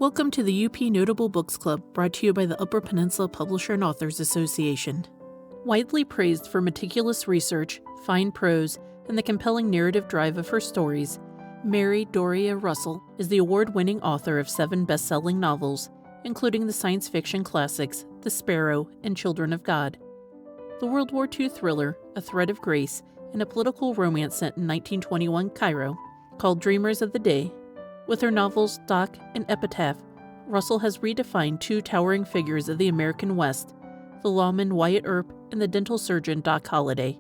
Welcome to the UP Notable Books Club, brought to you by the Upper Peninsula Publisher and Authors Association. Widely praised for meticulous research, fine prose, and the compelling narrative drive of her stories, Mary Doria Russell is the award-winning author of 7 best-selling novels, including the science fiction classics The Sparrow and Children of God. The World War II thriller, A Thread of Grace, and a political romance set in 1921 Cairo, called Dreamers of the Day. With her novels Doc and Epitaph, Russell has redefined 2 towering figures of the American West, the lawman Wyatt Earp and the dental surgeon Doc Holliday.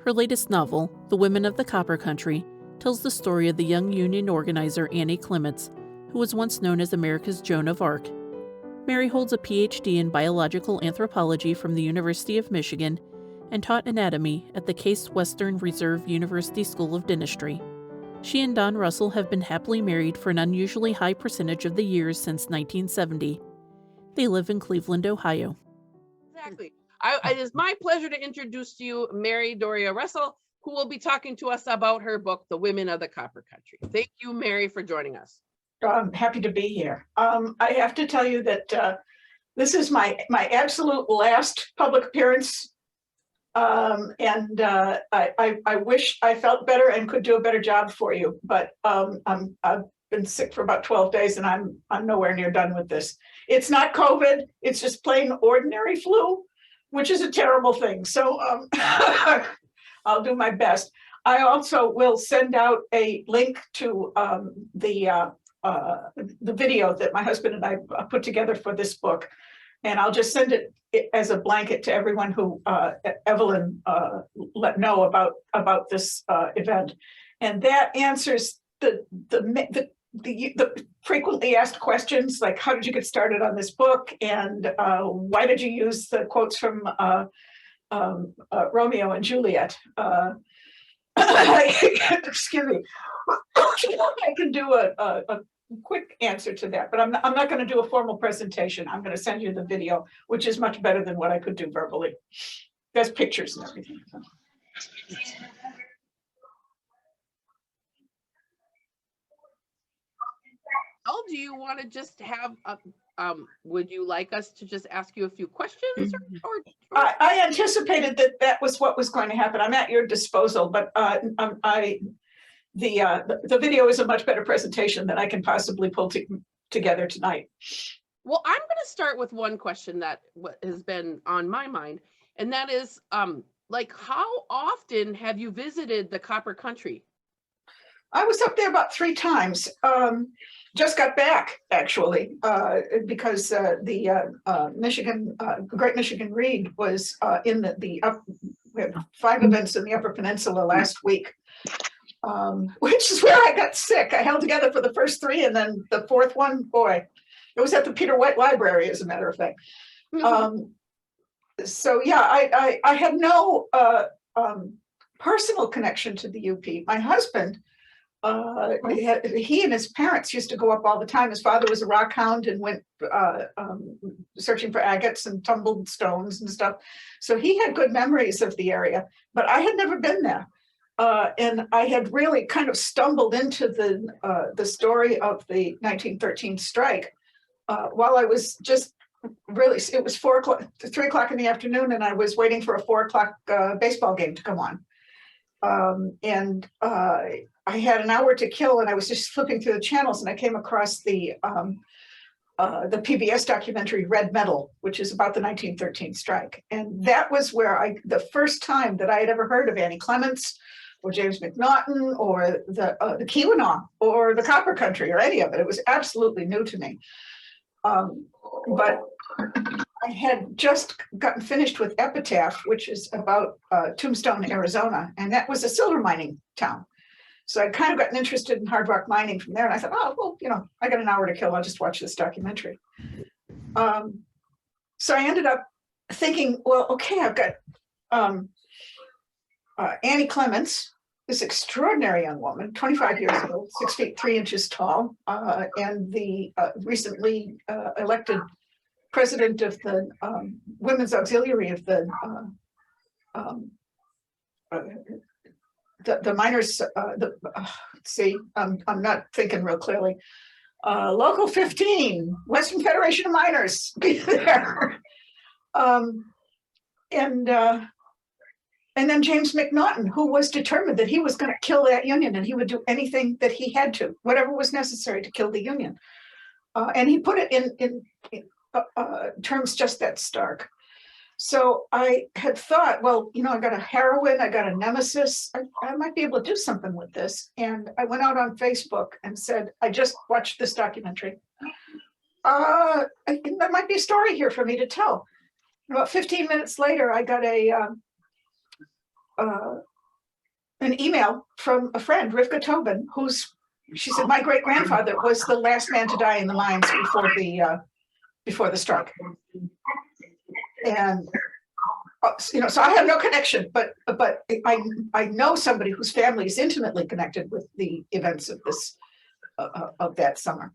Her latest novel, The Women of the Copper Country, tells the story of the young Union organizer Annie Clements, who was once known as America's Joan of Arc. Mary holds a Ph.D. in biological anthropology from the University of Michigan and taught anatomy at the Case Western Reserve University School of Dentistry. She and Don Russell have been happily married for an unusually high percentage of the years since 1970. They live in Cleveland, Ohio. Exactly. It is my pleasure to introduce to you Mary Doria Russell, who will be talking to us about her book, The Women of the Copper Country. Thank you, Mary, for joining us. I'm happy to be here. I have to tell you that this is my absolute last public appearance. I wish I felt better and could do a better job for you, but I've been sick for about 12 days and I'm nowhere near done with this. It's not COVID, it's just plain ordinary flu, which is a terrible thing. So I'll do my best. I also will send out a link to the video that my husband and I put together for this book. And I'll just send it as a blanket to everyone who Evelyn let know about this event. And that answers the frequently asked questions, like how did you get started on this book? And why did you use the quotes from Romeo and Juliet? Excuse me. I can do a quick answer to that, but I'm not going to do a formal presentation. I'm going to send you the video, which is much better than what I could do verbally. There's pictures and everything. Oh, do you want to just have would you like us to just ask you a few questions? Or I anticipated that was what was going to happen. I'm at your disposal, but the video is a much better presentation than I can possibly pull together tonight. Well, I'm going to start with one question that has been on my mind, and that is, like, how often have you visited the Copper Country? I was up there about 3 times. Just got back, actually, because the Great Michigan Read was in we had 5 events in the Upper Peninsula last week. Which is where I got sick. I held together for the first 3, and then the 4th one, boy, it was at the Peter White Library, as a matter of fact. So yeah, I had no personal connection to the UP. My husband, he and his parents used to go up all the time. His father was a rock hound and went searching for agates and tumbled stones and stuff. So he had good memories of the area, but I had never been there. And I had really kind of stumbled into the story of the 1913 strike while I was just really, it was 3 o'clock in the afternoon, and I was waiting for a 4 o'clock baseball game to come on. I had an hour to kill, and I was just flipping through the channels, and I came across the PBS documentary Red Metal, which is about the 1913 strike. And that was where the first time that I had ever heard of Annie Clements, or James McNaughton, or the Keweenaw, or the Copper Country, or any of it. It was absolutely new to me. But I had just gotten finished with Epitaph, which is about Tombstone, Arizona, and that was a silver mining town. So I'd kind of gotten interested in hard rock mining from there, and I thought, oh, well, you know, I got an hour to kill, I'll just watch this documentary. So I ended up thinking, well, okay, I've got Annie Clements, this extraordinary young woman, 25 years old, 6 feet 3 inches tall, and the recently elected president of the Women's Auxiliary of the miners. Let's see, I'm not thinking real clearly. Local 15, Western Federation of Miners, be there. And then James McNaughton, who was determined that he was going to kill that union and he would do anything that he had to, whatever was necessary to kill the union. And he put it in terms just that stark. So I had thought, well, you know, I got a heroine, I got a nemesis, I might be able to do something with this. And I went out on Facebook and said, I just watched this documentary. There might be a story here for me to tell. About 15 minutes later, I got an email from a friend, Rivka Tobin, she said, my great grandfather was the last man to die in the mines before the strike. And you know, so I have no connection, but I know somebody whose family is intimately connected with the events of this of that summer.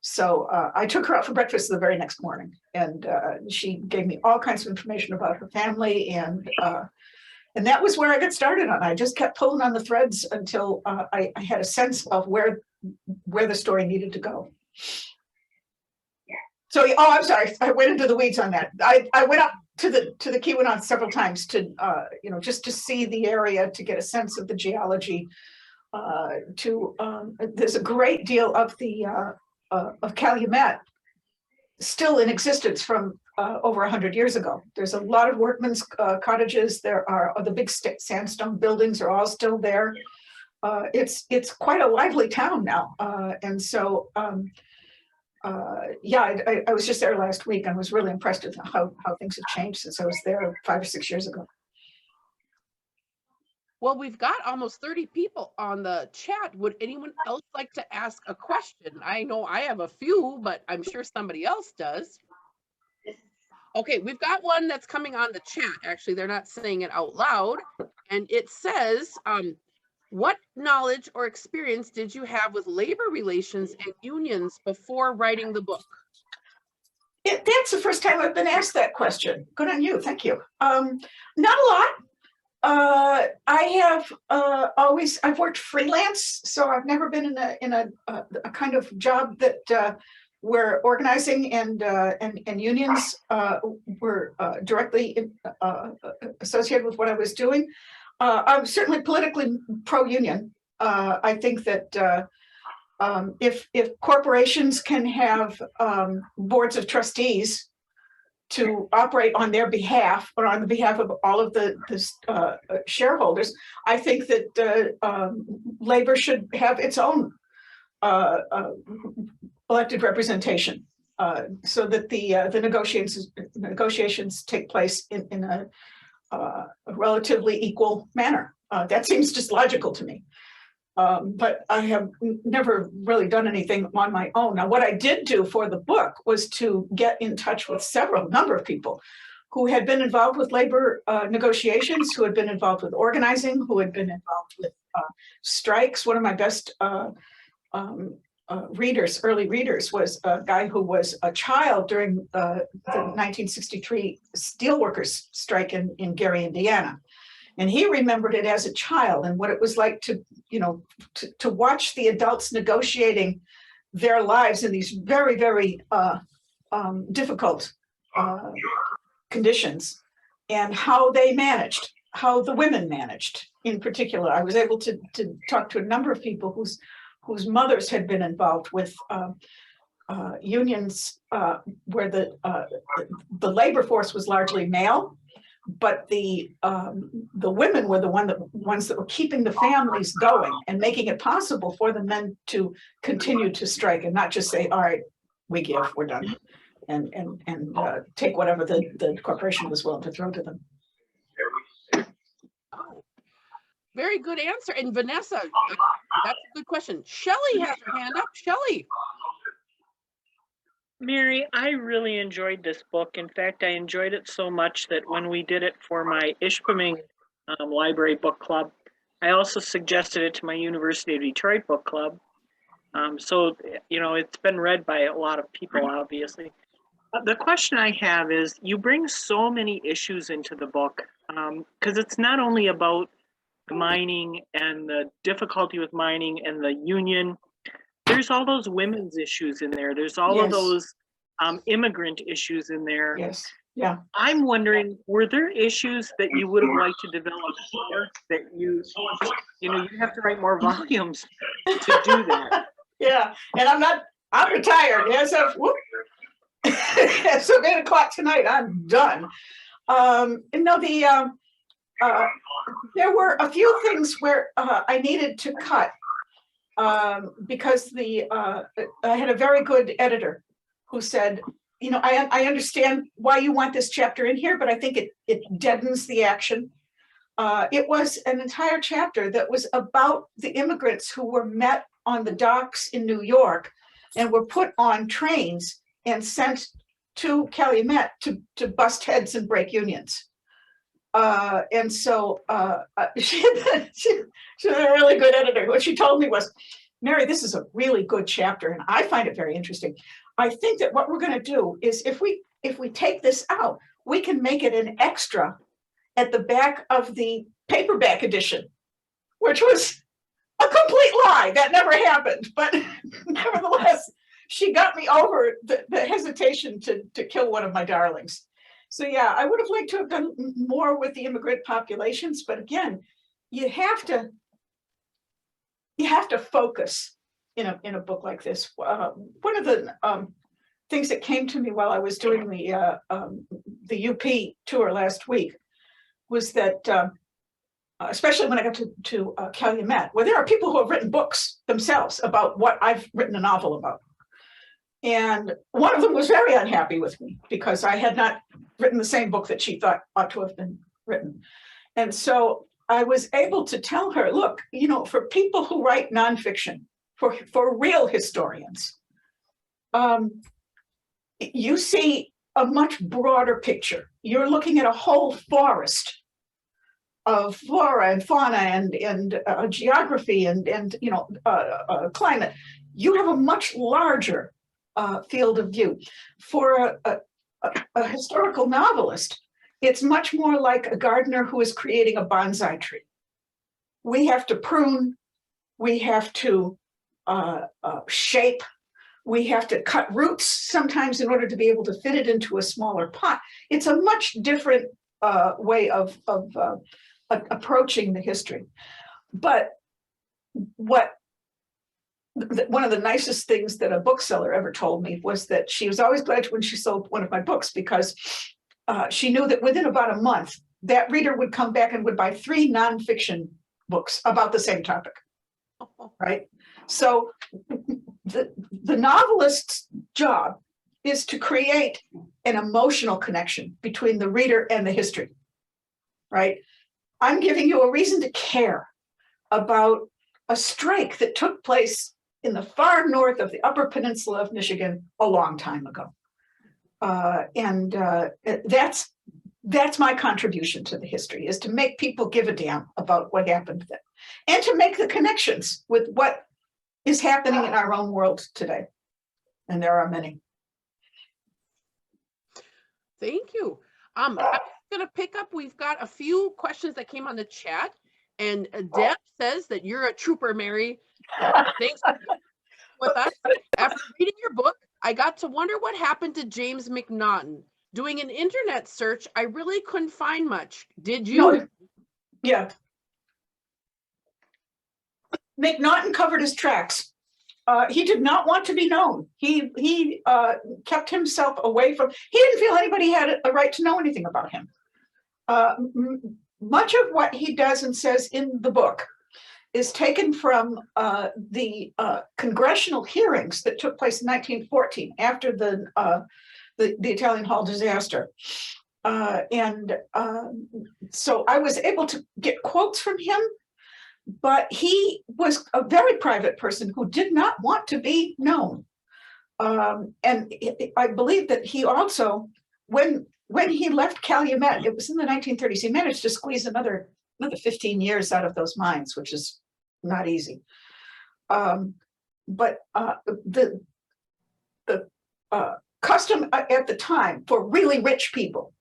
So I took her out for breakfast the very next morning, and she gave me all kinds of information about her family, and that was where I got started on. I just kept pulling on the threads until I had a sense of where the story needed to go. So, oh, I'm sorry, I went into the weeds on that. I went up to the Keweenaw several times to, you know, just to see the area, to get a sense of the geology. There's a great deal of the of Calumet still in existence from over 100 years ago. There's a lot of workmen's cottages. There are the big sandstone buildings are all still there. It's quite a lively town now, and so. Yeah, I was just there last week and was really impressed with how things have changed since I was there 5 or 6 years ago. Well, we've got almost 30 people on the chat. Would anyone else like to ask a question? I know I have a few, but I'm sure somebody else does. Okay, we've got one that's coming on the chat. Actually, they're not saying it out loud. And it says, what knowledge or experience did you have with labor relations and unions before writing the book? That's the first time I've been asked that question. Good on you, thank you. Not a lot. I have I've worked freelance, so I've never been in a kind of job that where organizing and unions were directly associated with what I was doing. I'm certainly politically pro-union. I think that if corporations can have boards of trustees to operate on their behalf or on the behalf of all of the shareholders, I think that labor should have its own elected representation, so that the negotiations take place in a relatively equal manner. That seems just logical to me. But I have never really done anything on my own. Now, what I did do for the book was to get in touch with number of people who had been involved with labor negotiations, who had been involved with organizing, who had been involved with strikes. One of my best early readers, was a guy who was a child during the 1963 steelworkers strike in Gary, Indiana. And he remembered it as a child and what it was like to, you know, to watch the adults negotiating their lives in these very, very difficult conditions, and how they managed, how the women managed in particular. I was able to talk to a number of people whose mothers had been involved with unions where the labor force was largely male, but the women were the ones that were keeping the families going and making it possible for the men to continue to strike and not just say, all right, we give, we're done, and take whatever the corporation was willing to throw to them. Oh, very good answer. And Vanessa, that's a good question. Shelley has her hand up. Shelley. Mary, I really enjoyed this book. In fact, I enjoyed it so much that when we did it for my Ishpeming Library Book Club, I also suggested it to my University of Detroit Book Club. So, you know, it's been read by a lot of people, obviously. The question I have is, you bring so many issues into the book, because it's not only about the mining and the difficulty with mining and the union, there's all those women's issues in there. There's all of Yes. those immigrant issues in there. Yes, yeah. I'm wondering, were there issues that you would have liked to develop more that you have to write more volumes to do that? Yeah, and I'm retired. As of, as of 8 o'clock tonight, I'm done. There were a few things where I needed to cut because I had a very good editor who said, I understand why you want this chapter in here, but I think it deadens the action. It was an entire chapter that was about the immigrants who were met on the docks in New York and were put on trains and sent to Calumet to bust heads and break unions. And so she was a really good editor. What she told me was, Mary, this is a really good chapter, and I find it very interesting. I think that what we're going to do is if we take this out, we can make it an extra at the back of the paperback edition, which was a complete lie. That never happened. But nevertheless, she got me over the hesitation to kill one of my darlings. So yeah, I would have liked to have done more with the immigrant populations, but again, you have to focus in a book like this. One of the things that came to me while I was doing the UP tour last week was that, especially when I got to Calumet, where there are people who have written books themselves about what I've written a novel about. And one of them was very unhappy with me because I had not written the same book that she thought ought to have been written. And so I was able to tell her, look, for people who write nonfiction, for real historians, you see a much broader picture. You're looking at a whole forest of flora and fauna and geography and climate. You have a much larger field of view. For a historical novelist, it's much more like a gardener who is creating a bonsai tree. We have to prune, we have to shape, we have to cut roots sometimes in order to be able to fit it into a smaller pot. It's a much different way of approaching the history. But one of the nicest things that a bookseller ever told me was that she was always glad when she sold one of my books because she knew that within about a month, that reader would come back and would buy 3 nonfiction books about the same topic, right? So the novelist's job is to create an emotional connection between the reader and the history, right? I'm giving you a reason to care about a strike that took place in the far north of the Upper Peninsula of Michigan a long time ago. That's my contribution to the history, is to make people give a damn about what happened then and to make the connections with what is happening in our own world today. And there are many. Thank you. I'm going to pick up. We've got a few questions that came on the chat. And Deb says that you're a trooper, Mary. Thanks for being with us. After reading your book, I got to wonder what happened to James McNaughton. Doing an internet search, I really couldn't find much. Did you? No, yeah. McNaughton covered his tracks. He did not want to be known. He kept himself away from, he didn't feel anybody had a right to know anything about him. Much of what he does and says in the book is taken from the congressional hearings that took place in 1914 after the Italian Hall disaster. So I was able to get quotes from him, but he was a very private person who did not want to be known. And I believe that he also, when he left Calumet, it was in the 1930s, he managed to squeeze another 15 years out of those mines, which is not easy. But the custom at the time for really rich people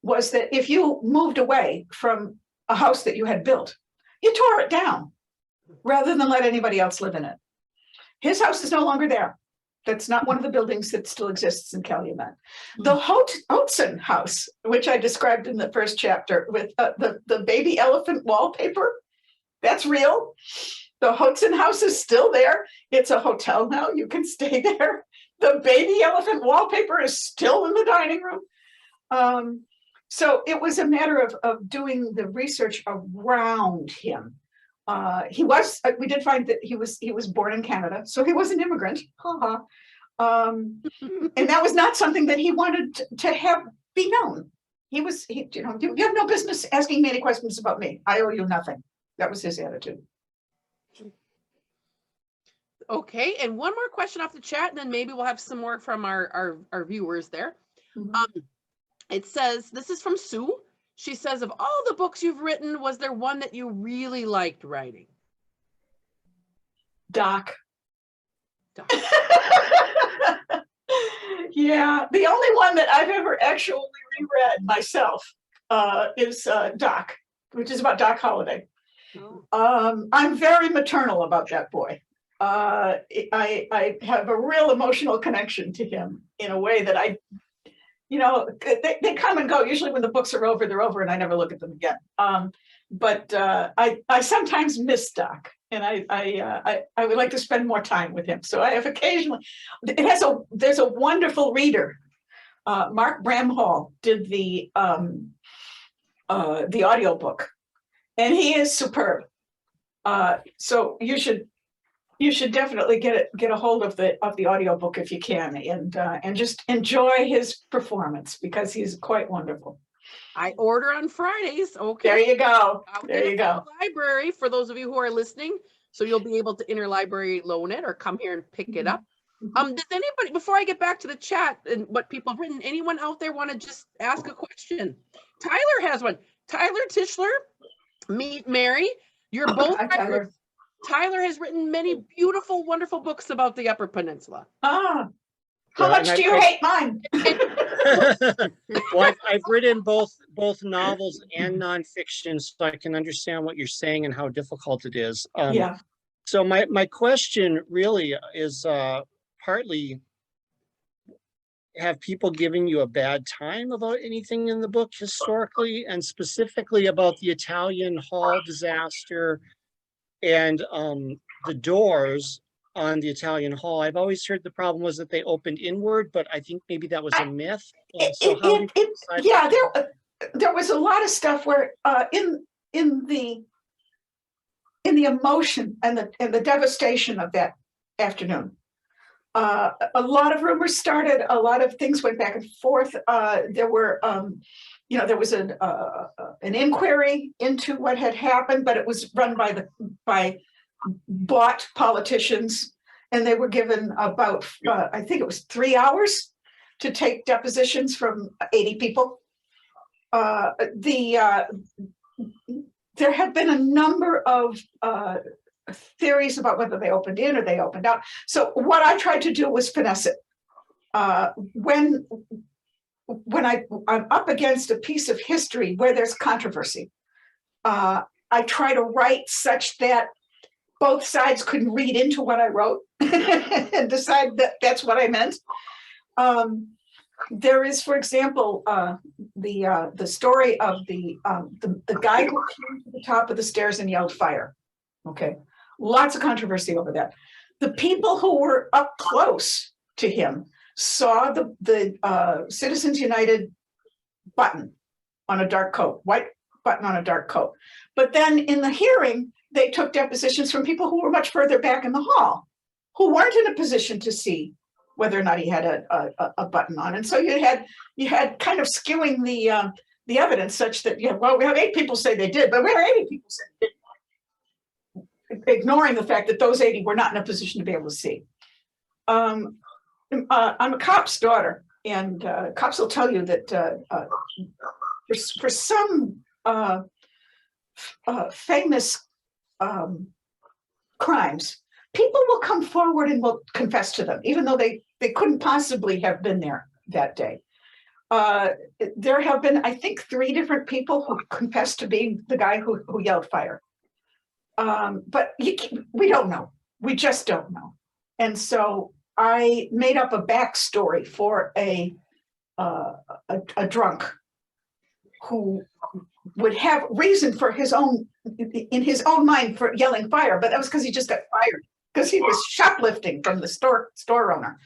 was that if you moved away from a house that you had built, you tore it down rather than let anybody else live in it. His house is no longer there. That's not one of the buildings that still exists in Calumet. The Hotson house, which I described in the first chapter with the baby elephant wallpaper, that's real. The Hotson house is still there. It's a hotel now. You can stay there. The baby elephant wallpaper is still in the dining room. So it was a matter of doing the research around him. We did find that he was born in Canada, so he was an immigrant. And that was not something that he wanted to have be known. You have no business asking me any questions about me. I owe you nothing. That was his attitude. Okay, and one more question off the chat, and then maybe we'll have some more from our viewers there. Mm-hmm. It says, this is from Sue. She says, of all the books you've written, was there one that you really liked writing? Doc. Yeah, the only one that I've ever actually reread myself is Doc, which is about Doc Holliday. Oh. I'm very maternal about that boy. I have a real emotional connection to him in a way that they come and go. Usually when the books are over, they're over and I never look at them again. But I sometimes miss Doc, and I would like to spend more time with him. So I have occasionally, there's a wonderful reader. Mark Bramhall did the audiobook, and he is superb. So you should definitely get a hold of the audiobook if you can, and just enjoy his performance, because he's quite wonderful. I order on Fridays. Okay. There you go. There you go. Library, for those of you who are listening, so you'll be able to interlibrary loan it or come here and pick it up. Does anybody, before I get back to the chat and what people have written, anyone out there want to just ask a question? Tyler has one. Tyler Tischler, meet Mary. You're both Tyler. Tyler has written many beautiful, wonderful books about the Upper Peninsula. How much do you hate mine? Well, I've written both novels and nonfiction, so I can understand what you're saying and how difficult it is. Yeah. So my question really is partly, have people given you a bad time about anything in the book historically, and specifically about the Italian Hall disaster and the doors on the Italian Hall? I've always heard the problem was that they opened inward, but I think maybe that was a myth. There was a lot of stuff where in the emotion and the devastation of that afternoon, a lot of rumors started. A lot of things went back and forth. There was an inquiry into what had happened, but it was run by bought politicians, and they were given about I think it was 3 hours to take depositions from 80 people. There have been a number of theories about whether they opened in or they opened out. So what I tried to do was finesse it. When I'm up against a piece of history where there's controversy, I try to write such that both sides could read into what I wrote and decide that that's what I meant. There is, for example, the story of the guy who came to the top of the stairs and yelled fire. Okay, lots of controversy over that. The people who were up close to him saw the Citizens United button on a dark coat, white button on a dark coat. But then in the hearing, they took depositions from people who were much further back in the hall, who weren't in a position to see whether or not he had a button on. And so you had kind of skewing the evidence such that, we have 8 people say they did, but we have 80 people say they didn't, ignoring the fact that those 80 were not in a position to be able to see. I'm a cop's daughter, and cops will tell you that for some famous crimes, people will come forward and will confess to them, even though they couldn't possibly have been there that day. There have been, I think, 3 different people who confessed to being the guy who yelled fire. But we don't know. We just don't know. And so I made up a backstory for a drunk who would have reason for his own, in his own mind, for yelling fire, but that was because he just got fired because he was shoplifting from the store owner.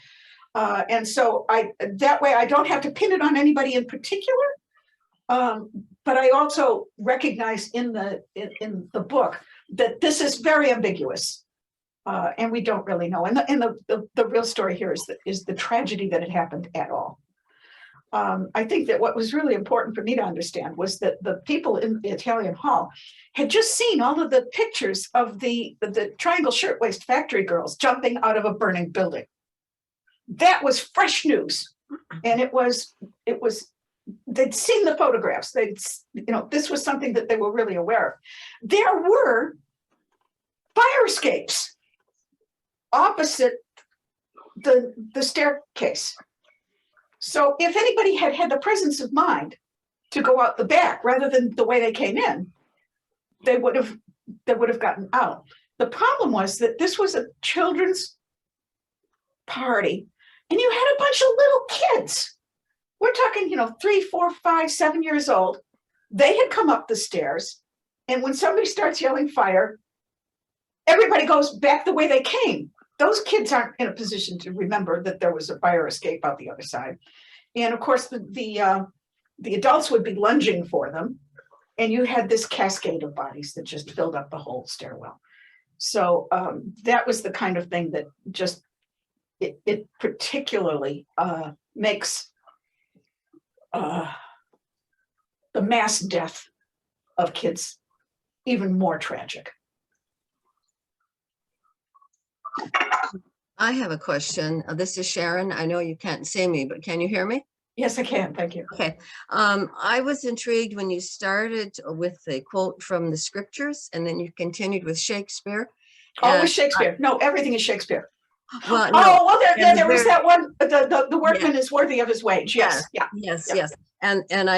And so that way I don't have to pin it on anybody in particular. But I also recognize in the book that this is very ambiguous, and we don't really know. And the real story here is the tragedy that it happened at all. I think that what was really important for me to understand was that the people in the Italian Hall had just seen all of the pictures of the Triangle Shirtwaist Factory girls jumping out of a burning building. That was fresh news, and it was they'd seen the photographs. This was something that they were really aware of. There were fire escapes opposite the staircase. So if anybody had had the presence of mind to go out the back rather than the way they came in, they would have gotten out. The problem was that this was a children's party, and you had a bunch of little kids. We're talking, 3, 4, 5, 7 years old. They had come up the stairs, and when somebody starts yelling fire, everybody goes back the way they came. Those kids aren't in a position to remember that there was a fire escape out the other side. And of course, the adults would be lunging for them, and you had this cascade of bodies that just filled up the whole stairwell. So that was the kind of thing that just, it particularly makes the mass death of kids even more tragic. I have a question. This is Sharon. I know you can't see me, but can you hear me? Yes, I can. Thank you. Okay. I was intrigued when you started with the quote from the scriptures and then you continued with Shakespeare. Always Shakespeare. No, everything is Shakespeare. Well, no, there was that one. The workman is worthy of his wage. Yes. Yeah. Yes. Yeah. Yes. And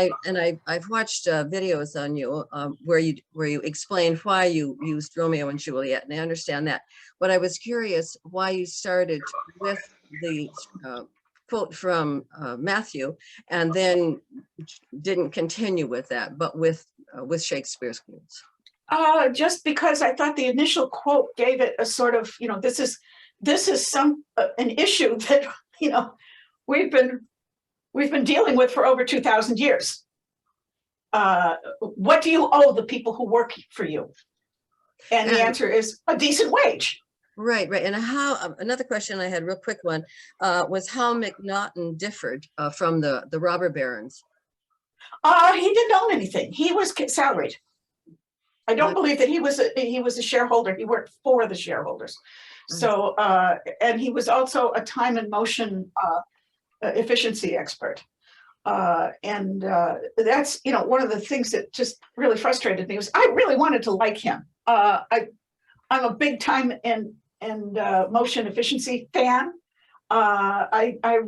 I've watched videos on you where you explained why you used Romeo and Juliet, and I understand that. But I was curious why you started with the quote from Matthew, and then didn't continue with that, but with Shakespeare's quotes. Just because I thought the initial quote gave it a sort of, this is an issue that we've been dealing with for over 2,000 years. What do you owe the people who work for you? And the answer is a decent wage. Right. And how, another question I had, real quick one, was how McNaughton differed from the robber barons. He didn't own anything. He was salaried. I don't believe that he was a shareholder. He worked for the shareholders. So, and he was also a time and motion efficiency expert. And that's, one of the things that just really frustrated me was I really wanted to like him. I'm a big time and motion efficiency fan. I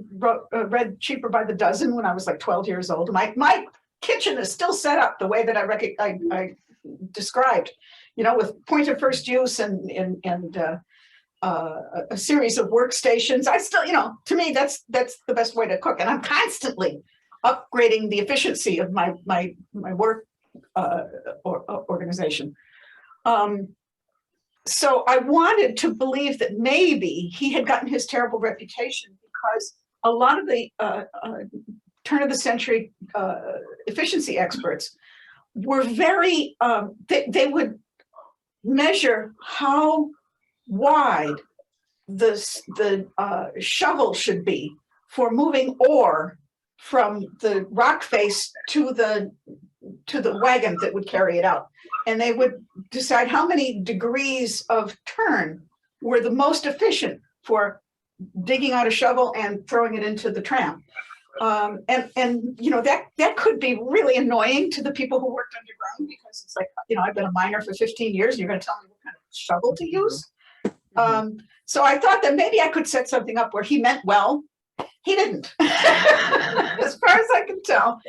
read Cheaper by the Dozen when I was like 12 years old. My kitchen is still set up the way that I described, with point of first use and a series of workstations. I still, to me, that's the best way to cook. And I'm constantly upgrading the efficiency of my work organization. So I wanted to believe that maybe he had gotten his terrible reputation because a lot of the turn of the century efficiency experts were very, they would measure how wide the shovel should be for moving ore from the rock face to the wagon that would carry it out. And they would decide how many degrees of turn were the most efficient for digging out a shovel and throwing it into the tram. And that could be really annoying to the people who worked underground, because it's like, I've been a miner for 15 years and you're going to tell me what kind of shovel to use. So I thought that maybe I could set something up where he meant well. He didn't, as far as I can tell.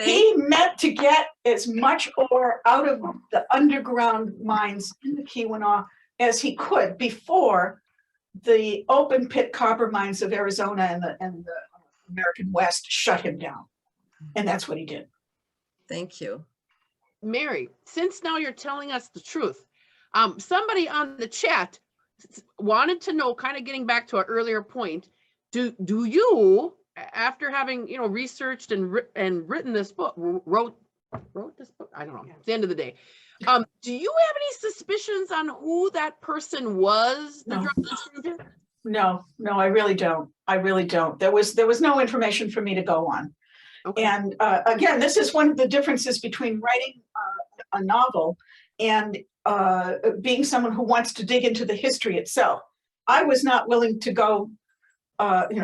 He meant to get as much ore out of the underground mines in the Keweenaw as he could before the open pit copper mines of Arizona and the American West shut him down. And that's what he did. Thank you. Mary, since now you're telling us the truth, somebody on the chat wanted to know, kind of getting back to our earlier point, do you, after having, you know, researched and written this book, wrote this book, I don't know, at the end of the day, do you have any suspicions on who that person was, the drug distributor? No, I really don't. There was no information for me to go on. Okay. And again, this is one of the differences between writing a novel and being someone who wants to dig into the history itself. I was not willing to go,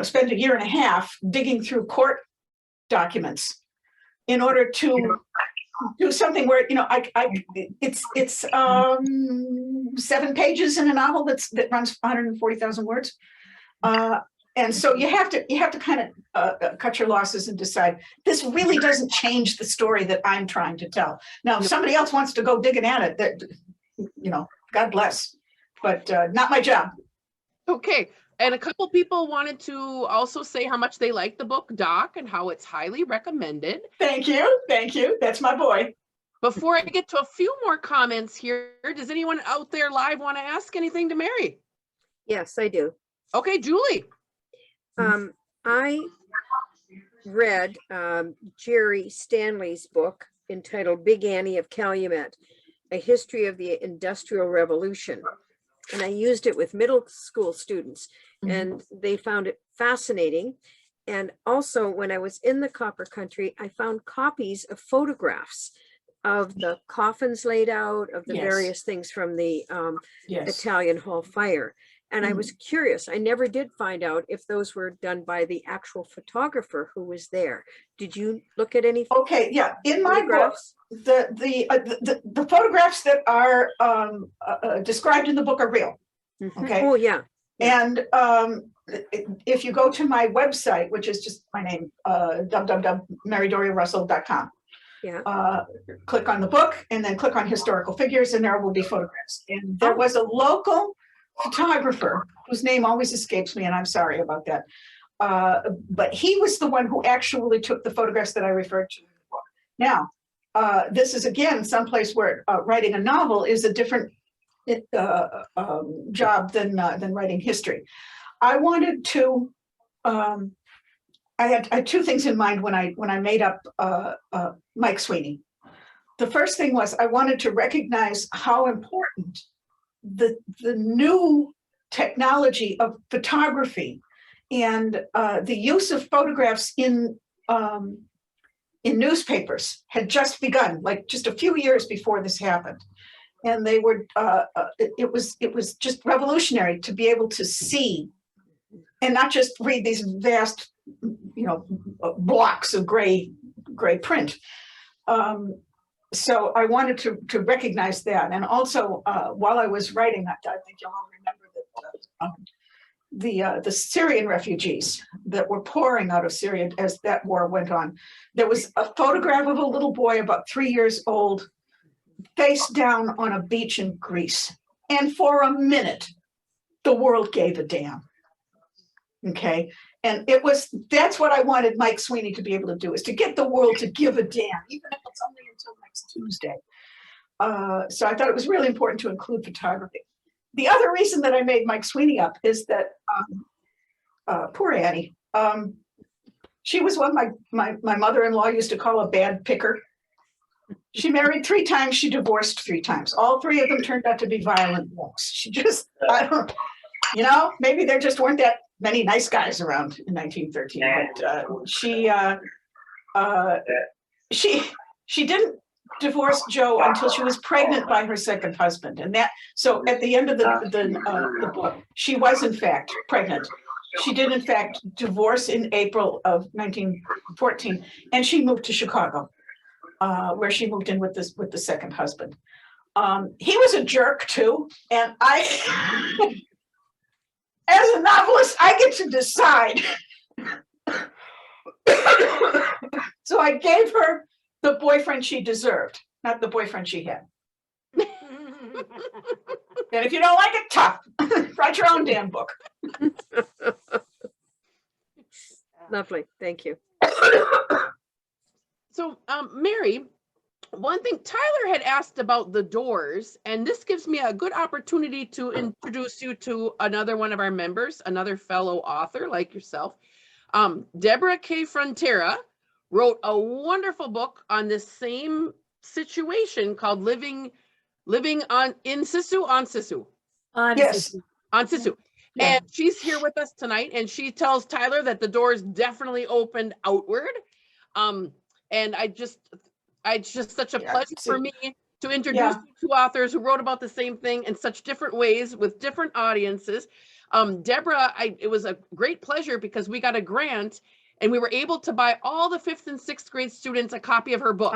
spend a year and a half digging through court documents in order to do something where, it's 7 pages in a novel that runs 140,000 words. And so you have to kind of cut your losses and decide, this really doesn't change the story that I'm trying to tell. Now, if somebody else wants to go digging at it, that, God bless, but not my job. Okay. And a couple people wanted to also say how much they like the book, Doc, and how it's highly recommended. Thank you. That's my boy. Before I get to a few more comments here, does anyone out there live want to ask anything to Mary? Yes, I do. Okay, Julie. I read Jerry Stanley's book entitled Big Annie of Calumet, A History of the Industrial Revolution. And I used it with middle school students, and they found it fascinating. And also, when I was in the copper country, I found copies of photographs of the coffins laid out, of the various things from the Italian Hall fire. And I was curious. I never did find out if those were done by the actual photographer who was there. Did you look at any? Okay, yeah. In my book, the photographs that are described in the book are real. Okay. Oh yeah. And if you go to my website, which is just my name, www.marydoriarussell.com. Yeah. Click on the book and then click on historical figures, and there will be photographs. And there was a local photographer whose name always escapes me, and I'm sorry about that. But he was the one who actually took the photographs that I referred to in the book. Now, this is again someplace where writing a novel is a different job than writing history. I wanted to. I had 2 things in mind when I made up Mike Sweeney. The first thing was I wanted to recognize how important the new technology of photography and the use of photographs in newspapers had just begun, like just a few years before this happened. And they were it was just revolutionary to be able to see and not just read these vast blocks of gray print. So I wanted to recognize that. And also, while I was writing, I think you'll all remember that the Syrian refugees that were pouring out of Syria as that war went on, there was a photograph of a little boy about 3 years old, face down on a beach in Greece. And for a minute, the world gave a damn. Okay. And that's what I wanted Mike Sweeney to be able to do, is to get the world to give a damn, even if it's only until next Tuesday. So I thought it was really important to include photography. The other reason that I made Mike Sweeney up is that poor Annie, she was what my mother-in-law used to call a bad picker. She married 3 times, she divorced 3 times. All 3 of them turned out to be violent wrecks. She just, maybe there just weren't that many nice guys around in 1913, but she didn't divorce Joe until she was pregnant by her second husband, and so at the end of the book, she was in fact pregnant. She did in fact divorce in April of 1914, and she moved to Chicago, where she moved in with the second husband. He was a jerk too, and as a novelist, I get to decide. So I gave her the boyfriend she deserved, not the boyfriend she had. And if you don't like it, tough. Write your own damn book. Lovely, thank you. So, Mary, one thing Tyler had asked about the doors, and this gives me a good opportunity to introduce you to another one of our members, another fellow author like yourself. Deborah K. Frontera wrote a wonderful book on this same situation called Living on Sisu. Yes. On Sisu. Yeah. And she's here with us tonight, and she tells Tyler that the doors definitely opened outward. And it's just such a pleasure for me to introduce you to authors who wrote about the same thing in such different ways with different audiences. Deborah, it was a great pleasure because we got a grant and we were able to buy all the 5th and 6th grade students a copy of her book.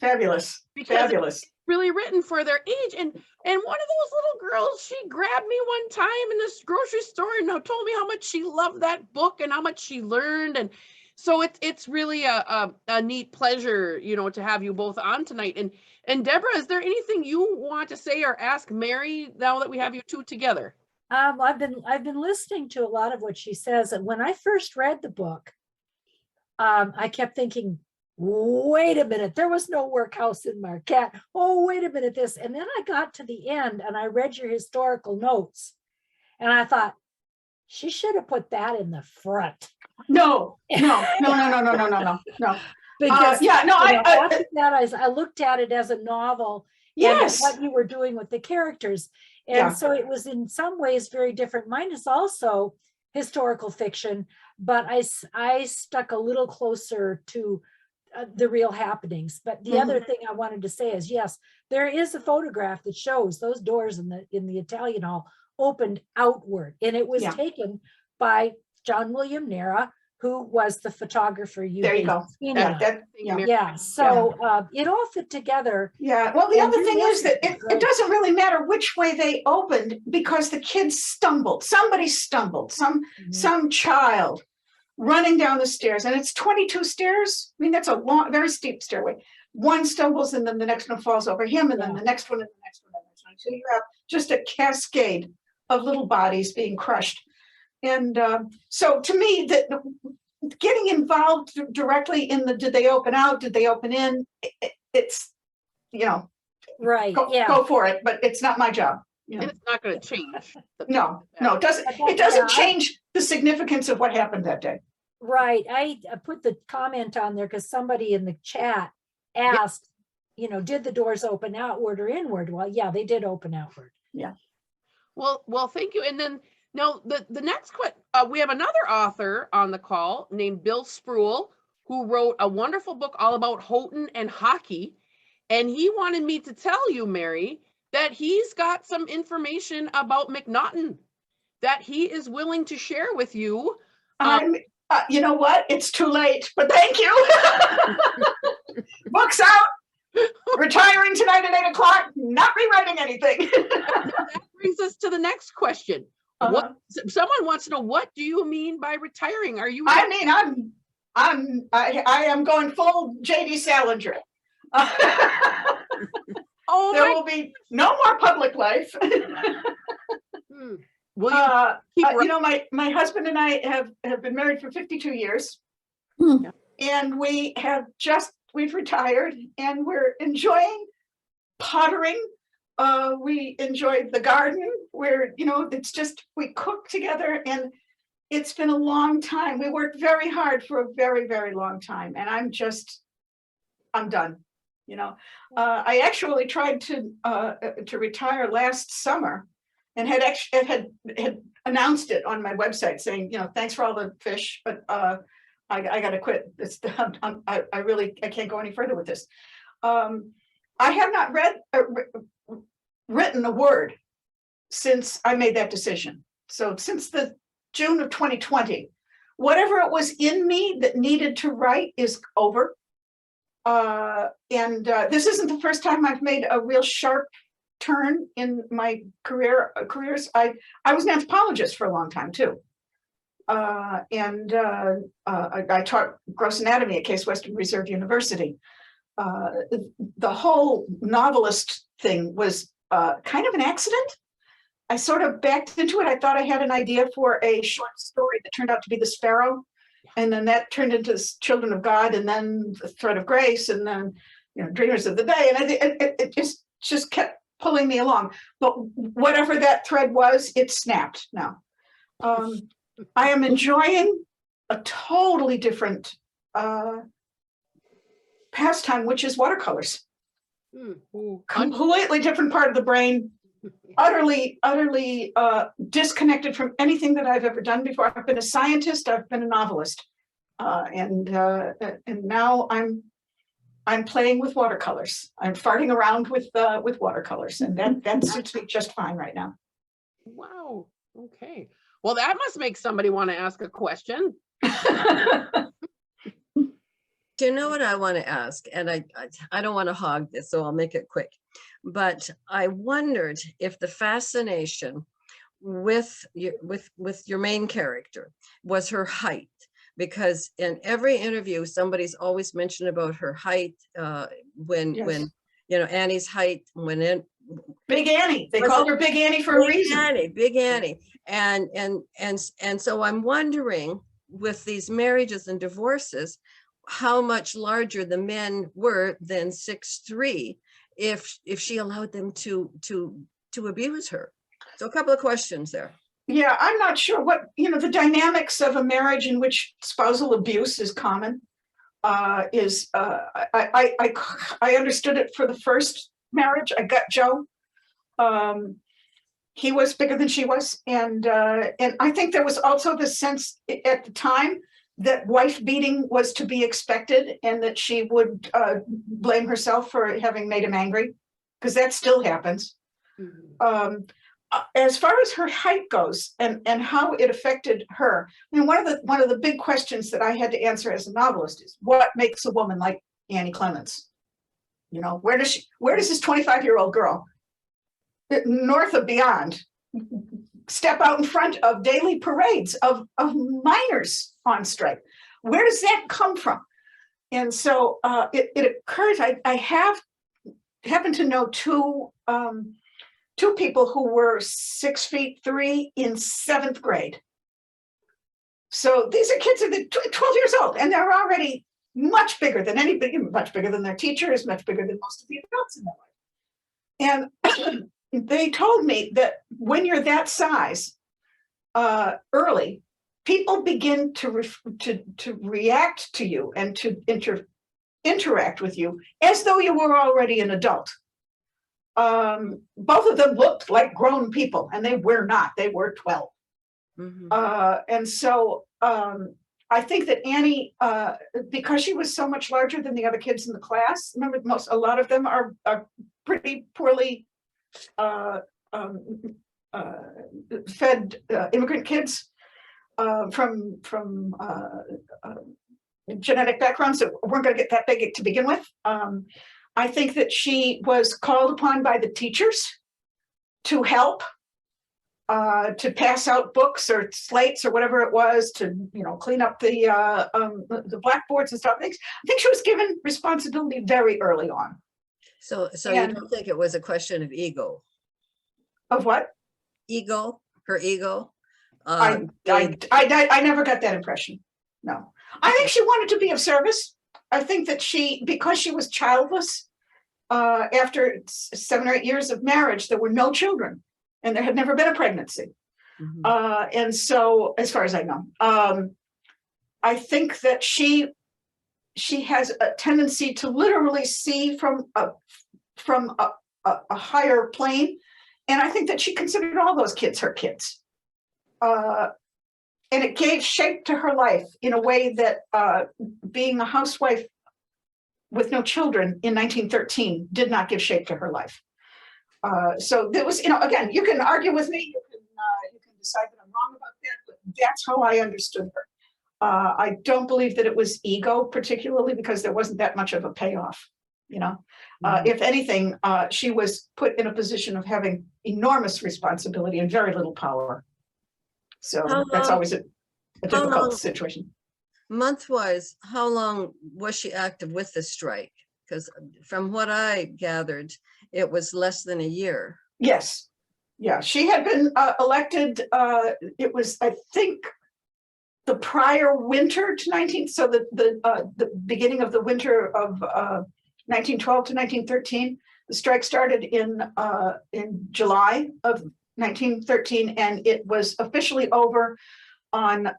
Fabulous. Because Fabulous. it's really written for their age. And one of those little girls, she grabbed me one time in this grocery store and told me how much she loved that book and how much she learned. And so it's really a neat pleasure, to have you both on tonight. And Deborah, is there anything you want to say or ask Mary now that we have you two together? I've been listening to a lot of what she says, and when I first read the book, I kept thinking, wait a minute, there was no workhouse in Marquette. Oh, wait a minute, this. And then I got to the end and I read your historical notes and I thought, she should have put that in the front. No. Because after that, I looked at it as a novel. Yes. And what you were doing with the characters. And so it was in some ways very different. Mine is also historical fiction, but I stuck a little closer to the real happenings. But the other thing I wanted to say is, yes, there is a photograph that shows those doors in the Italian hall opened outward, and it was taken by John William Nera, who was the photographer. There you go. So it all fit together. Yeah. Well, the other thing is that it doesn't really matter which way they opened because the kids stumbled. Somebody stumbled. Some child running down the stairs, and it's 22 stairs. I mean, that's a long, very steep stairway. One stumbles, and then the next one falls over him, and then the next one, and the next one, and the next one. So you have just a cascade of little bodies being crushed. And so to me, that getting involved directly in the, did they open out? Did they open in? It's, right. Go for it, but it's not my job. And it's not going to change. No, it doesn't change the significance of what happened that day. Right. I put the comment on there because somebody in the chat asked, did the doors open outward or inward? Well, yeah, they did open outward. Yeah. Well, thank you. And then now the next question, we have another author on the call named Bill Spruill, who wrote a wonderful book all about Houghton and hockey. And he wanted me to tell you, Mary, that he's got some information about McNaughton that he is willing to share with you. You know what? It's too late, but thank you. Book's out. Retiring tonight at 8 o'clock. Not rewriting anything. That brings us to the next question. Someone wants to know, what do you mean by retiring? Are you? I mean, I am going full J.D. Salinger. There will be no more public life. Will you keep my husband and I have been married for 52 years. And we've retired and we're enjoying pottering. We enjoy the garden where, it's just, we cook together, and it's been a long time. We worked very hard for a very, very long time. And I'm done. I actually tried to retire last summer and had announced it on my website saying, thanks for all the fish, but I got to quit. I can't go any further with this. I have not written a word since I made that decision. So since the June of 2020, whatever it was in me that needed to write is over. This isn't the first time I've made a real sharp turn in my careers. I was an anthropologist for a long time too. I taught gross anatomy at Case Western Reserve University. The whole novelist thing was kind of an accident. I sort of backed into it. I thought I had an idea for a short story that turned out to be The Sparrow. And then that turned into Children of God, and then The Thread of Grace, and then, Dreamers of the Day. And it just kept pulling me along. But whatever that thread was, it snapped now. I am enjoying a totally different pastime, which is watercolors. Completely different part of the brain, utterly disconnected from anything that I've ever done before. I've been a scientist, I've been a novelist, and now I'm playing with watercolors. I'm farting around with watercolors, and that suits me just fine right now. Wow. Okay. Well, that must make somebody want to ask a question. Do you know what I want to ask? And I don't want to hog this, so I'll make it quick. But I wondered if the fascination with your main character was her height, because in every interview, somebody's always mentioned about her height. When Annie's height, Big Annie, they called her Big Annie for a reason. Big Annie, and so I'm wondering, with these marriages and divorces, how much larger the men were than 6'3", if she allowed them to abuse her. So a couple of questions there. Yeah, I'm not sure what, the dynamics of a marriage in which spousal abuse is common. I understood it for the first marriage. I got Joe. He was bigger than she was, and I think there was also the sense at the time that wife beating was to be expected, and that she would blame herself for having made him angry, because that still happens. Mm-hmm. As far as her height goes and how it affected her, I mean, one of the big questions that I had to answer as a novelist is, what makes a woman like Annie Clements? Where does this 25-year-old girl, north of beyond, step out in front of daily parades of miners on strike? Where does that come from? And so it occurs, I happen to know two people who were 6'3" in 7th grade. So these are kids that are 12 years old, and they're already much bigger than anybody, much bigger than their teachers, much bigger than most of the adults in their life. And they told me that when you're that size early, people begin to react to you and to interact with you as though you were already an adult. Both of them looked like grown people, and they were not. They were 12. Mm-hmm. And so I think that Annie, because she was so much larger than the other kids in the class, remember, a lot of them are pretty poorly fed immigrant kids from genetic backgrounds that weren't going to get that big to begin with. I think that she was called upon by the teachers to help, to pass out books or slates or whatever it was, to clean up the blackboards and stuff. I think she was given responsibility very early on. So you don't think it was a question of ego? Of what? Ego, her ego. I never got that impression. No, I think she wanted to be of service. I think that because she was childless, after 7 or 8 years of marriage, there were no children, and there had never been a pregnancy. Mm-hmm. And so, as far as I know, I think that she has a tendency to literally see from a higher plane, and I think that she considered all those kids her kids. And it gave shape to her life in a way that being a housewife with no children in 1913 did not give shape to her life. So there was, again, you can argue with me, you can decide that I'm wrong about that, but that's how I understood her. I don't believe that it was ego particularly, because there wasn't that much of a payoff, Mm-hmm. If anything, she was put in a position of having enormous responsibility and very little power. So that's always a difficult situation. Month-wise, how long was she active with the strike? Because from what I gathered, it was less than a year. Yes. Yeah, she had been elected, it was, I think, the prior winter to the beginning of the winter of 1912 to 1913. The strike started in July of 1913, and it was officially over on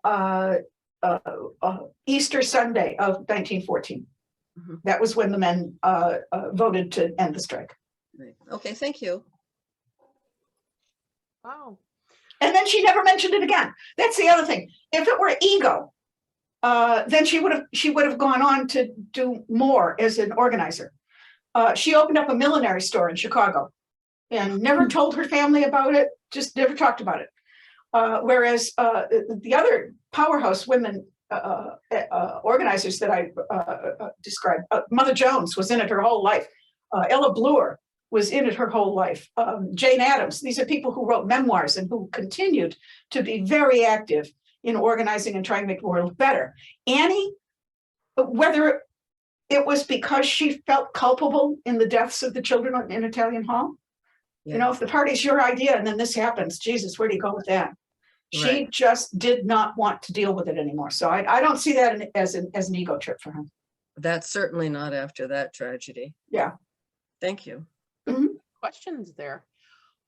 Easter Sunday of 1914. Mhm. That was when the men voted to end the strike. Right. Okay, thank you. Wow. And then she never mentioned it again. That's the other thing. If it were ego, then she would have gone on to do more as an organizer. She opened up a millinery store in Chicago and never told her family about it, just never talked about it. Whereas the other powerhouse women organizers that I described, Mother Jones was in it her whole life. Ella Bloor was in it her whole life. Jane Addams, these are people who wrote memoirs and who continued to be very active in organizing and trying to make the world better. Annie, whether it was because she felt culpable in the deaths of the children in Italian Hall, you know, if the party's your idea and then this happens, Jesus, where do you go with that? She Right. just did not want to deal with it anymore. So I don't see that as an ego trip for her. That's certainly not after that tragedy. Yeah. Thank you. Questions there.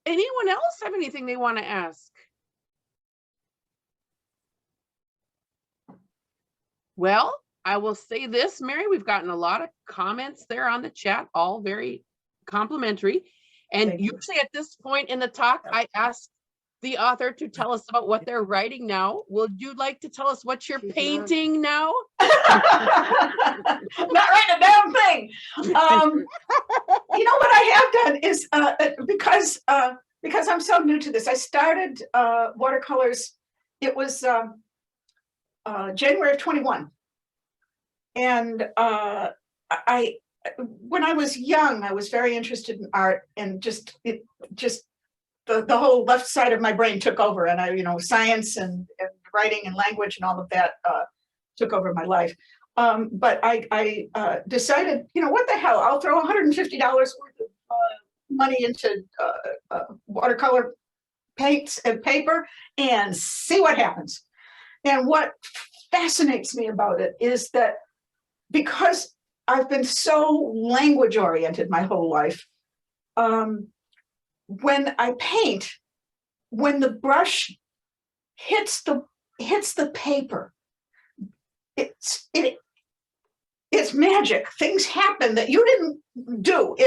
Anyone else have anything they want to ask? Well, I will say this, Mary, we've gotten a lot of comments there on the chat, all very complimentary. And Thank you. usually at this point in the talk, I ask the author to tell us about what they're writing now. Would you like to tell us what you're painting now? Not writing a damn thing. You know what I have done is because I'm so new to this, I started watercolors. It was January of 21, and when I was young, I was very interested in art, and the whole left side of my brain took over, and science and writing and language and all of that took over my life. But I decided, what the hell, I'll throw $150 worth of money into watercolor paints and paper and see what happens. And what fascinates me about it is that because I've been so language oriented my whole life, when I paint, when the brush hits the paper, it's magic. Things happen that you didn't do.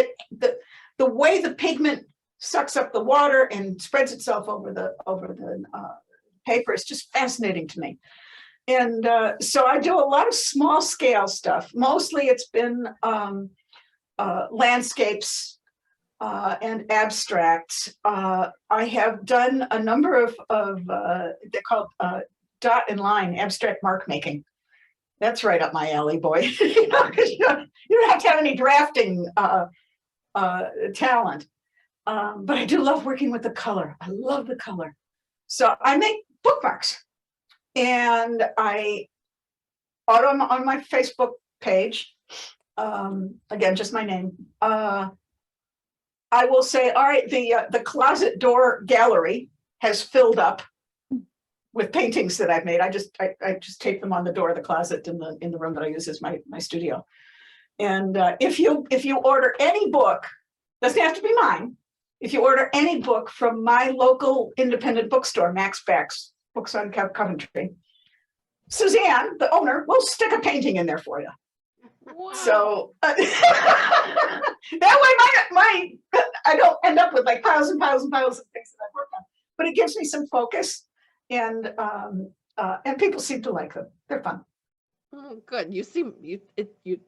The way the pigment sucks up the water and spreads itself over the paper is just fascinating to me. And so I do a lot of small scale stuff. Mostly it's been landscapes and abstracts. I have done a number of they're called dot and line abstract mark making. That's right up my alley, boy. You don't have to have any drafting talent. But I do love working with the color. I love the color. So I make bookmarks, and I put them on my Facebook page. Again, just my name. I will say, all right, the closet door gallery has filled up with paintings that I've made. I just tape them on the door of the closet in the room that I use as my studio. And if you order any book, doesn't have to be mine. If you order any book from my local independent bookstore, Max Backs Books on Coventry, Suzanne, the owner, will stick a painting in there for you. Wow. So that way I don't end up with like piles and piles and piles of things that I've worked on, but it gives me some focus, and people seem to like them. They're fun. Oh, good. You seem your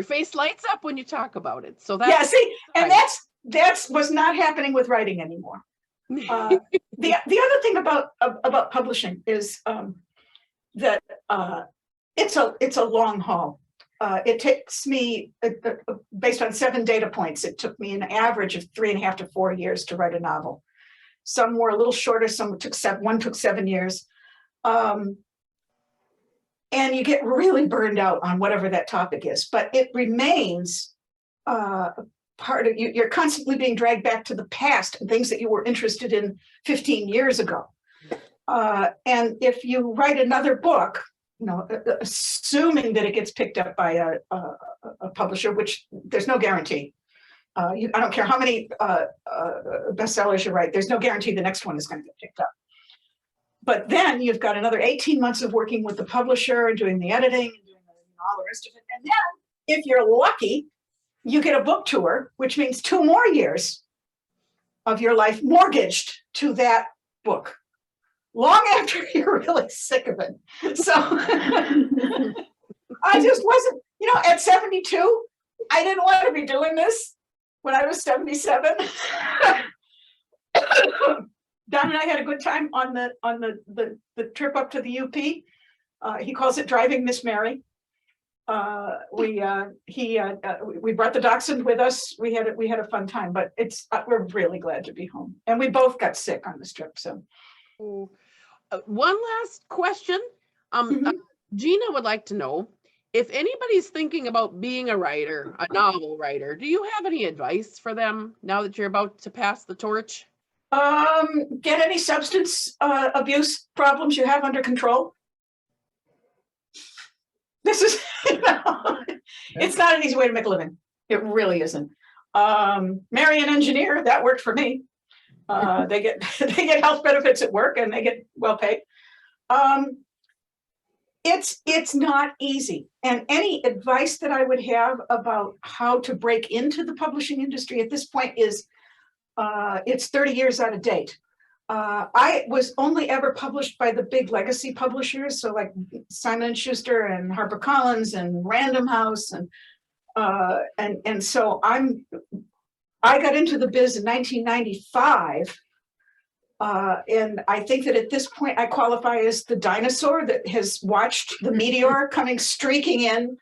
face lights up when you talk about it. So Yeah, see, and that's was not happening with writing anymore. The other thing about publishing is that it's a long haul. It takes me, based on 7 data points, it took me an average of 3.5 to 4 years to write a novel. Some were a little shorter, some took 7 years. And you get really burned out on whatever that topic is, but it remains part of you, you're constantly being dragged back to the past, things that you were interested in 15 years ago. And if you write another book, you know, assuming that it gets picked up by a publisher, which there's no guarantee. I don't care how many bestsellers you write, there's no guarantee the next one is going to get picked up. But then you've got another 18 months of working with the publisher and doing the editing and doing all the rest of it. And then if you're lucky, you get a book tour, which means 2 more years of your life mortgaged to that book, long after you're really sick of it. So I just wasn't, you know, at 72, I didn't want to be doing this when I was 77. Don and I had a good time on the trip up to the UP. He calls it driving Miss Mary. We brought the dachshund with us. We had a fun time, but we're really glad to be home. And we both got sick on this trip. So, one last question. Gina would like to know if anybody's thinking about being a writer, a novel writer. Do you have any advice for them now that you're about to pass the torch? Get any substance abuse problems you have under control. This is, you know, it's not an easy way to make a living. It really isn't. Marry an engineer, that worked for me. They get health benefits at work and they get well paid. It's not easy. And any advice that I would have about how to break into the publishing industry at this point is it's 30 years out of date. I was only ever published by the big legacy publishers, so like Simon & Schuster and HarperCollins and Random House, and so I got into the biz in 1995, and I think that at this point I qualify as the dinosaur that has watched the meteor coming streaking in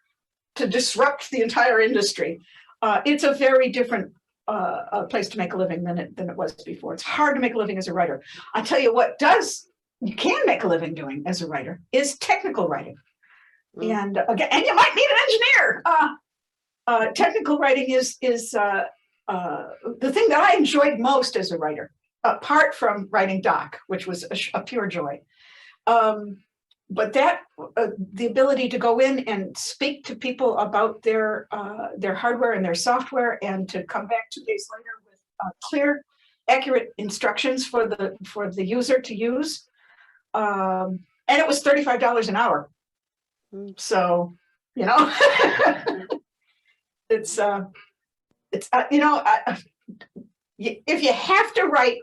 to disrupt the entire industry. It's a very different a place to make a living than it was before. It's hard to make a living as a writer. I tell you what you can make a living doing as a writer is technical writing. And again, and you might need an engineer. Technical writing is the thing that I enjoyed most as a writer, apart from writing doc, which was a pure joy. But that the ability to go in and speak to people about their hardware and their software, and to come back 2 days later with clear, accurate instructions for the user to use, and it was $35 an hour. So, you know, it's you know, if you have to write,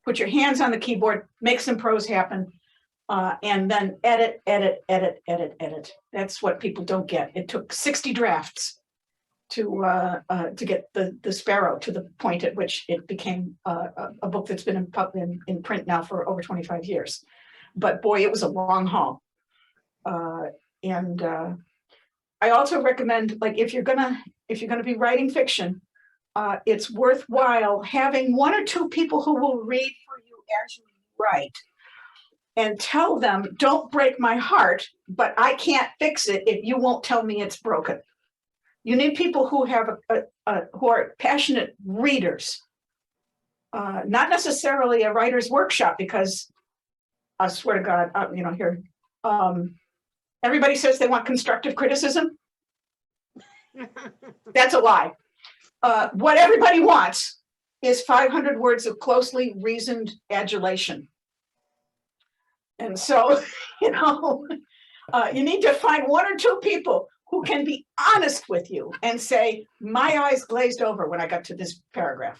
put your hands on the keyboard, make some prose happen. And then edit. That's what people don't get. It took 60 drafts to get the Sparrow to the point at which it became a book that's been in print now for over 25 years. But boy, it was a long haul. And I also recommend, like, if you're gonna be writing fiction, it's worthwhile having 1 or 2 people who will read for you as you write. And tell them, don't break my heart, but I can't fix it if you won't tell me it's broken. You need people who have who are passionate readers, not necessarily a writer's workshop, because I swear to God, you know, here, everybody says they want constructive criticism. That's a lie. What everybody wants is 500 words of closely reasoned adulation. And so, you know, you need to find 1 or 2 people who can be honest with you and say, my eyes glazed over when I got to this paragraph.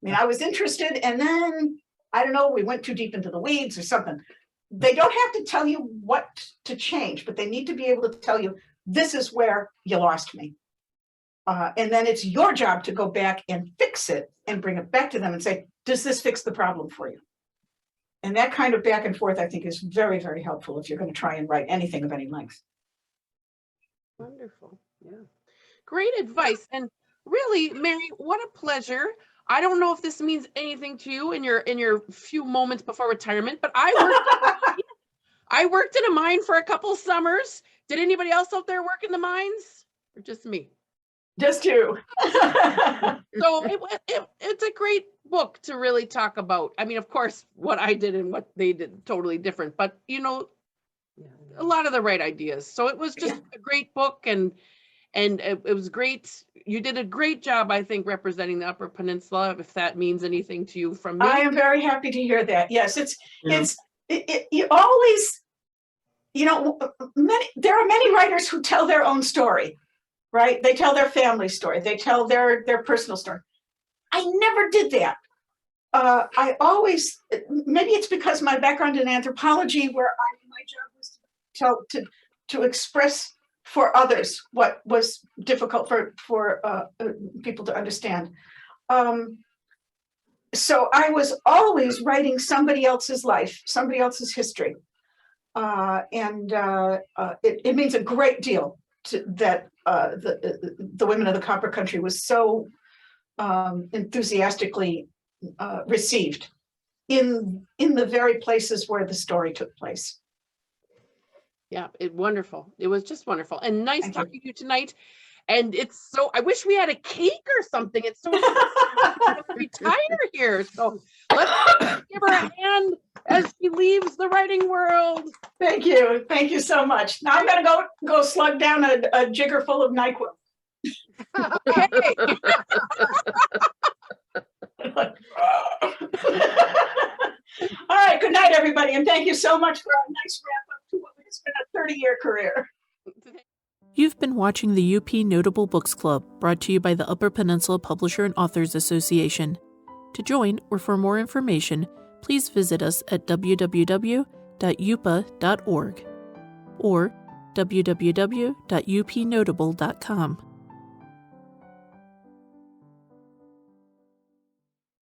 I mean, I was interested, and then, I don't know, we went too deep into the weeds or something. They don't have to tell you what to change, but they need to be able to tell you, this is where you lost me. And then it's your job to go back and fix it and bring it back to them and say, does this fix the problem for you? And that kind of back and forth, I think, is very, very helpful if you're going to try and write anything of any length. Wonderful. Yeah. Great advice. And really, Mary, what a pleasure. I don't know if this means anything to you in your few moments before retirement, but I worked in a mine for a couple summers. Did anybody else out there work in the mines, or just me? Just two. So it's a great book to really talk about. I mean, of course, what I did and what they did totally different, but you know, a lot of the right ideas. So it was just a great book, and it was great. You did a great job, I think, representing the Upper Peninsula, if that means anything to you from me. I am very happy to hear that. Yes, Yeah. you always, there are many writers who tell their own story, right? They tell their family story. They tell their personal story. I never did that. I always, maybe it's because my background in anthropology, where my job was to express for others what was difficult for people to understand. So I was always writing somebody else's life, somebody else's history. It means a great deal that the Women of the Copper Country was so enthusiastically received in the very places where the story took place. Yeah, wonderful. It was just wonderful and nice Thank talking to you tonight. And it's so, I wish we had a cake or something. It's so retire here. So let's give her a hand as she leaves the writing world. Thank you. Thank you so much. Now I'm gonna go slug down a jigger full of NyQuil. Okay. All right, good night, everybody, and thank you so much for a nice wrap up to what has been a 30-year career. You've been watching the UP Notable Books Club, brought to you by the Upper Peninsula Publisher and Authors Association. To join or for more information, please visit us at www.upaa.org or www.upnotable.com.